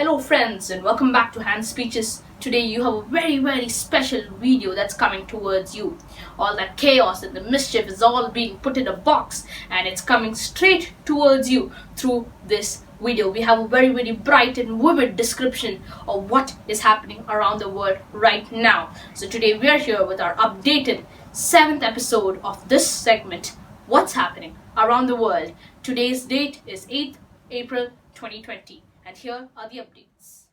Hello friends and welcome back to Hand Speeches. Today you have a very special video that's coming towards you. All that chaos and the mischief is all being put in a box and it's coming straight towards you through this video. We have a very bright and vivid description of what is happening around the world right now. So today we are here with our updated 7th episode of this segment, What's Happening Around the World. Today's date is 8th April 2020. And here are the updates.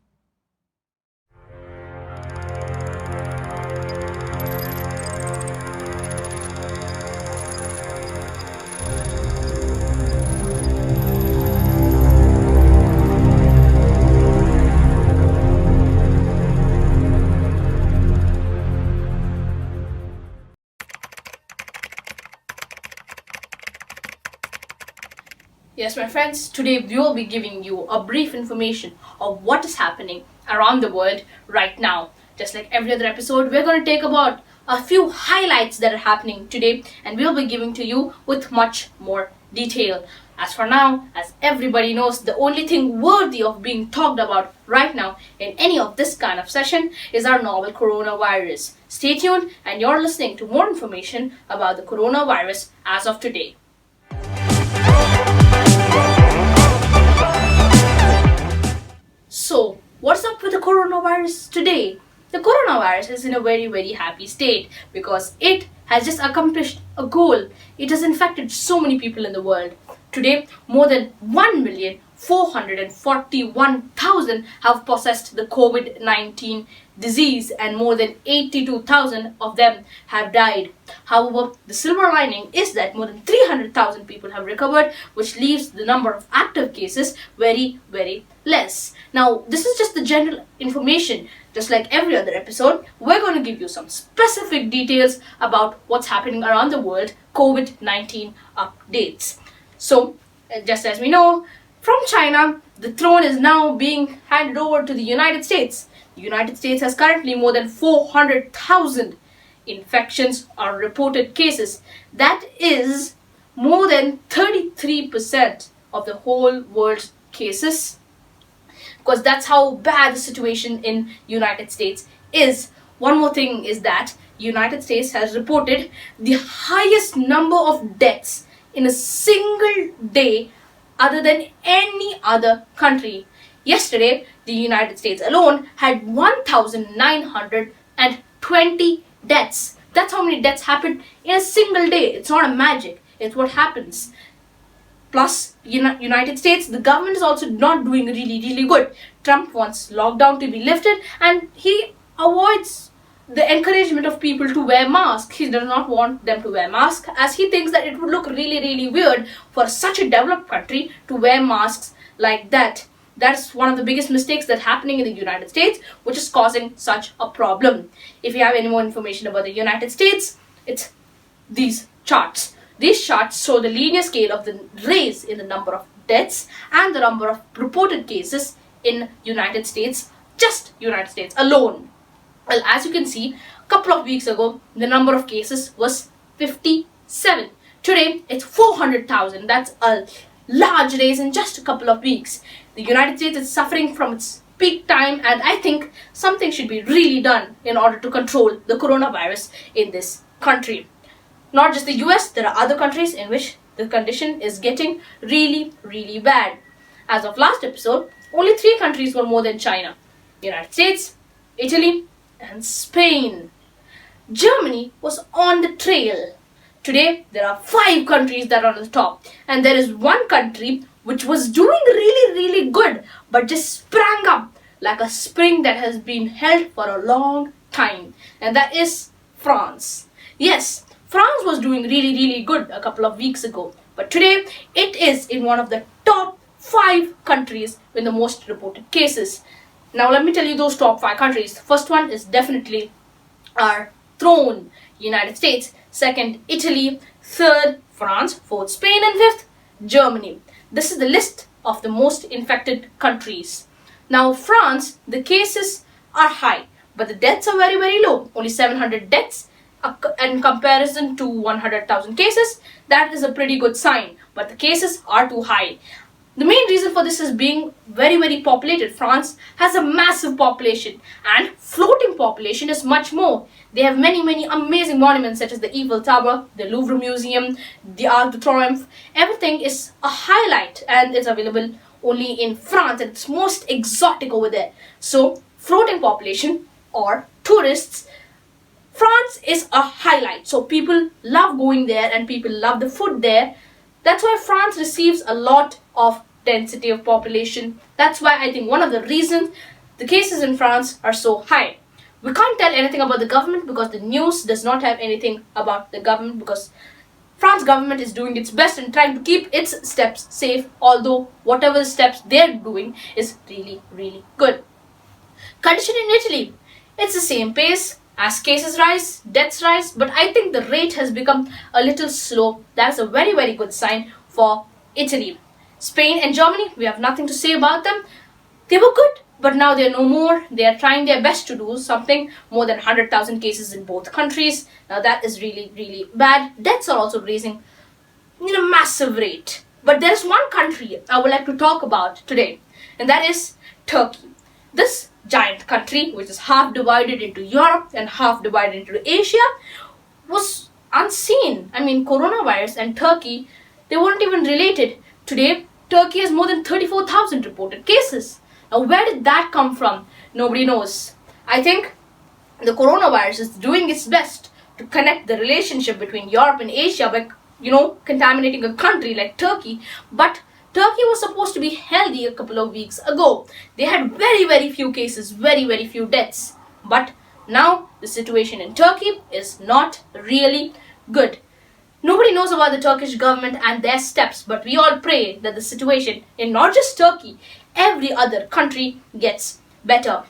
Yes, my friends, today we will be giving you a brief information of what is happening around the world right now. Just like every other episode, we're going to take about a few highlights that are happening today and we'll be giving to you with much more detail. As for now, as everybody knows, the only thing worthy of being talked about right now in any of this kind of session is our novel coronavirus. Stay tuned and you're listening to more information about the coronavirus as of today. So, what's up with the coronavirus today? The coronavirus is in a very happy state because it has just accomplished a goal. It has infected so many people in the world. Today, more than 1,441,000 have possessed the COVID-19 disease and more than 82,000 of them have died. However, the silver lining is that more than 300,000 people have recovered, which leaves the number of active cases very less. Now, this is just the general information. Just like every other episode, we're going to give you some specific details about what's happening around the world, COVID-19 updates. So, just as we know, from China, the throne is now being handed over to the United States. The United States has currently more than 400,000 infections or reported cases. That is more than 33% of the whole world's cases, because that's how bad the situation in United States is. One more thing is that United States has reported the highest number of deaths in a single day other than any other country. Yesterday, the United States alone had 1,920 deaths. That's how many deaths happened in a single day. It's not a magic. It's what happens. Plus, United States, the government is also not doing really good. Trump wants lockdown to be lifted and he avoids the encouragement of people to wear masks. He does not want them to wear masks as he thinks that it would look really weird for such a developed country to wear masks like that. That's one of the biggest mistakes that's happening in the United States, which is causing such a problem. If you have any more information about the United States, it's these charts. These charts show the linear scale of the rise in the number of deaths and the number of reported cases in United States, just United States alone. Well, as you can see, a couple of weeks ago, the number of cases was 57. Today, it's 400,000. That's a large rise in just a couple of weeks. The United States is suffering from its peak time and I think something should be really done in order to control the coronavirus in this country. Not just the US, there are other countries in which the condition is getting really bad. As of last episode, only 3 countries were more than China: United States, Italy, and Spain. Germany was on the trail. Today, there are 5 countries that are on the top, and there is one country which was doing really good, but just sprang up like a spring that has been held for a long time, and that is France. Yes, France was doing really good a couple of weeks ago, but today it is in one of the top 5 countries with the most reported cases. Now let me tell you those top 5 countries. The first one is definitely our throne, United States. Second, Italy. Third, France. Fourth, Spain. And fifth, Germany. This is the list of the most infected countries. Now France, the cases are high, but the deaths are very low. Only 700 deaths in comparison to 100,000 cases. That is a pretty good sign, but the cases are too high. The main reason for this is being very populated. France has a massive population and floating population is much more. They have many amazing monuments such as the Eiffel Tower, the Louvre Museum, the Arc de Triomphe. Everything is a highlight and it's available only in France and it's most exotic over there. So floating population or tourists, France is a highlight. So people love going there and people love the food there. That's why France receives a lot of density of population. That's why I think one of the reasons the cases in France are so high. We can't tell anything about the government because the news does not have anything about the government, because France government is doing its best and trying to keep its steps safe, although whatever steps they're doing is really good. Condition in Italy, it's the same pace. As cases rise, deaths rise, but I think the rate has become a little slow. That's a very good sign for Italy. Spain and Germany, we have nothing to say about them. They were good, but now they're no more. They are trying their best to do something. More than 100,000 cases in both countries. Now that is really bad. Deaths are also raising in a massive rate. But there's one country I would like to talk about today, and that is Turkey. This giant country, which is half divided into Europe and half divided into Asia, was unseen. I mean, coronavirus and Turkey, they weren't even related. Today, Turkey has more than 34,000 reported cases. Now, where did that come from? Nobody knows. I think the coronavirus is doing its best to connect the relationship between Europe and Asia by, contaminating a country like Turkey. But Turkey was supposed to be healthy a couple of weeks ago. They had very few cases, very few deaths. But now the situation in Turkey is not really good. Nobody knows about the Turkish government and their steps, but we all pray that the situation in not just Turkey, every other country gets better.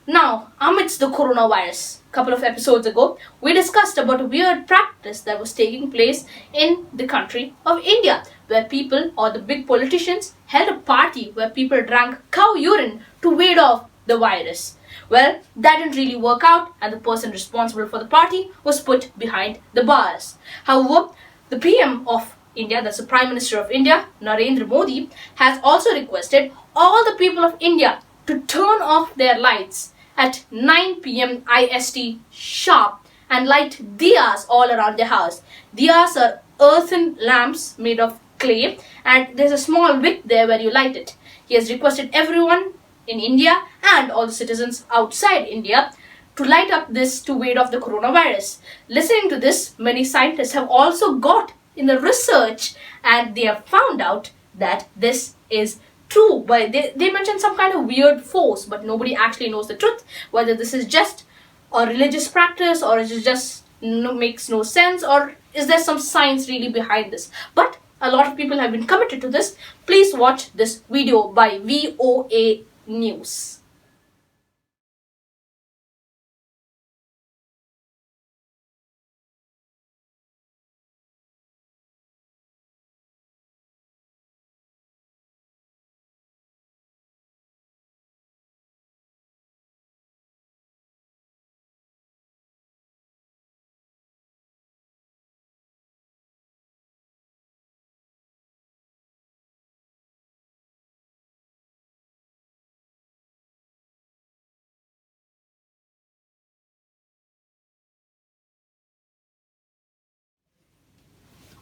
Now, amidst the coronavirus, a couple of episodes ago, we discussed about a weird practice that was taking place in the country of India, where people or the big politicians held a party where people drank cow urine to ward off the virus. Well, that didn't really work out and the person responsible for the party was put behind the bars. However, the PM of India, that's the Prime Minister of India, Narendra Modi, has also requested all the people of India to turn off their lights at 9 p.m. IST sharp and light diyas all around their house. Diyas are earthen lamps made of clay and there's a small wick there where you light it. He has requested everyone in India and all the citizens outside India to light up this to ward off the coronavirus. Listening to this, many scientists have also got in the research and they have found out that this is true. But they mentioned some kind of weird force, but nobody actually knows the truth, whether this is just a religious practice or it just makes no sense, or is there some science really behind this. But a lot of people have been committed to this. Please watch this video by VOA News.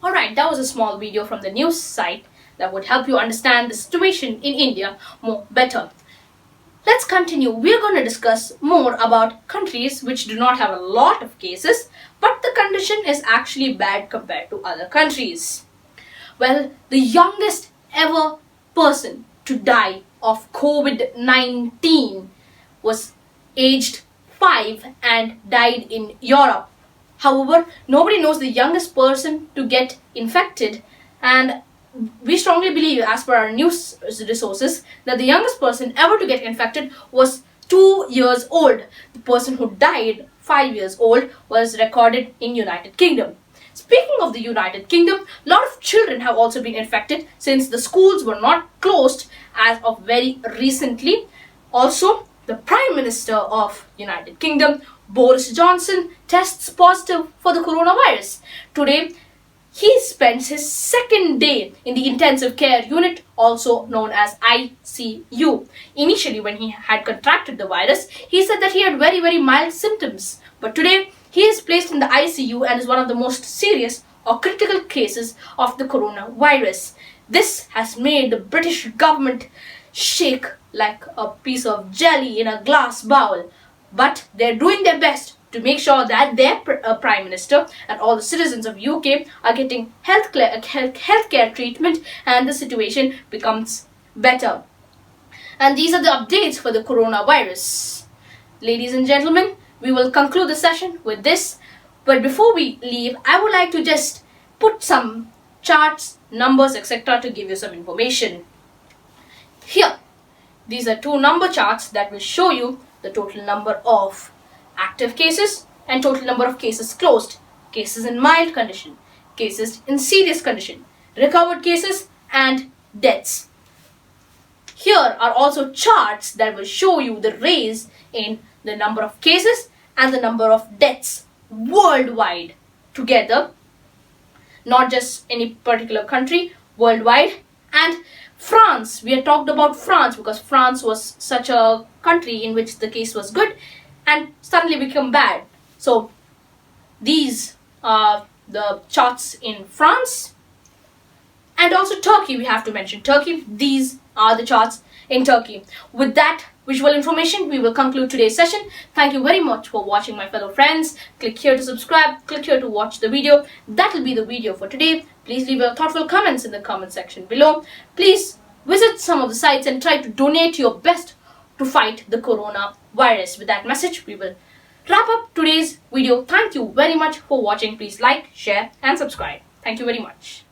Alright, that was a small video from the news site that would help you understand the situation in India more better. Let's continue. We're going to discuss more about countries which do not have a lot of cases, but the condition is actually bad compared to other countries. Well, the youngest ever person to die of COVID-19 was aged 5 and died in Europe. However, nobody knows the youngest person to get infected, and we strongly believe, as per our news resources, that the youngest person ever to get infected was 2 years old. The person who died, 5 years old, was recorded in United Kingdom. Speaking of the United Kingdom, a lot of children have also been infected since the schools were not closed as of very recently. Also, the Prime Minister of United Kingdom, Boris Jhonson, tests positive for the coronavirus. Today, he spends his second day in the intensive care unit, also known as ICU. Initially, when he had contracted the virus, he said that he had very, very mild symptoms. But today, he is placed in the ICU and is one of the most serious or critical cases of the coronavirus. This has made the British government shake like a piece of jelly in a glass bowl. But they're doing their best to make sure that their Prime Minister and all the citizens of UK are getting healthcare treatment and the situation becomes better. And these are the updates for the coronavirus. Ladies and gentlemen, we will conclude the session with this. But before we leave, I would like to just put some charts, numbers, etc. to give you some information. Here, these are two number charts that will show you the total number of active cases and total number of cases closed, cases in mild condition, cases in serious condition, recovered cases and deaths. Here are also charts that will show you the rise in the number of cases and the number of deaths worldwide together, not just any particular country, worldwide. And France, we had talked about France because France was such a country in which the case was good and suddenly become bad. So these are the charts in France. And also Turkey, we have to mention Turkey. These are the charts in Turkey. With that visual information, we will conclude today's session. Thank you very much for watching, my fellow friends. Click here to subscribe, click here to watch the video. That will be the video for today. Please leave your thoughtful comments in the comment section below. Please visit some of the sites and try to donate your best to fight the coronavirus. With that message, we will wrap up today's video. Thank you very much for watching. Please like, share and subscribe. Thank you very much.